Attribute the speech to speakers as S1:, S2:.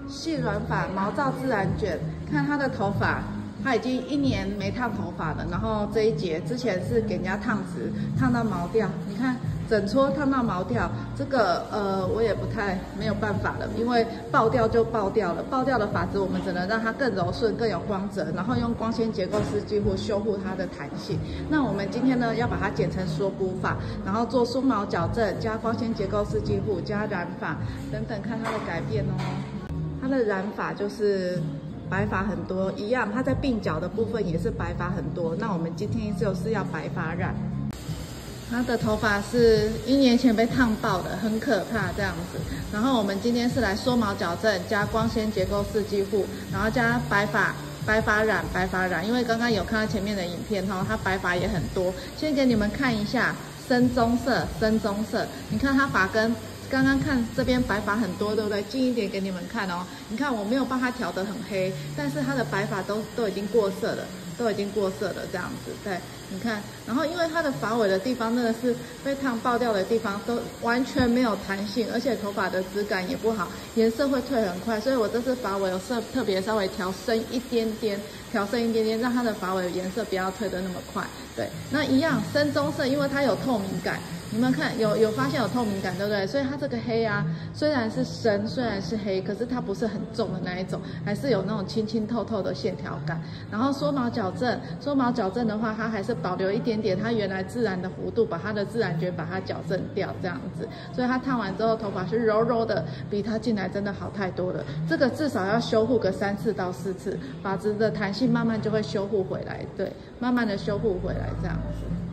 S1: 细软发毛躁自然卷，看她的头发，她已经1年没烫头发了。然后这一节之前是给人家烫直，烫到毛掉，你看整撮烫到毛掉，这个我也没有办法了，因为爆掉就爆掉了，爆掉的发质我们只能让它更柔顺、更有光泽，然后用光纤结构式几乎修护它的弹性。那我们今天呢要把它剪成缩骨发，然后做梳毛矫正，加光纤结构式几护，加染发等等，看它的改变哦。它的染发就是白发很多，一样，它在鬓角的部分也是白发很多。那我们今天就是要白发染。他的头发是1年前被烫爆的，很可怕这样子。然后我们今天是来缩毛矫正，加光纤结构式肌护，然后加白发染。因为刚刚有看到前面的影片哈，它白发也很多。先给你们看一下深棕色，你看它发根。刚刚看这边白发很多，对不对？近一点给你们看哦。你看我没有帮它调得很黑，但是它的白发都已经过色了，这样子。对，你看，然后因为它的发尾的地方真的是被烫爆掉的地方，都完全没有弹性，而且头发的质感也不好，颜色会退很快。所以我这次发尾有特别稍微调深一点点，让它的发尾颜色不要退得那么快。对，那一样深棕色，因为它有透明感。你们看，有发现有透明感，对不对？所以它这个黑啊，虽然是深，虽然是黑，可是它不是很重的那一种，还是有那种清清透透的线条感。然后缩毛矫正的话，它还是保留一点点它原来自然的弧度，把它的自然卷把它矫正掉，这样子。所以它烫完之后，头发是柔柔的，比它进来真的好太多了。这个至少要修护个3次到4次，发质的弹性慢慢就会修护回来，对，慢慢的修护回来这样子。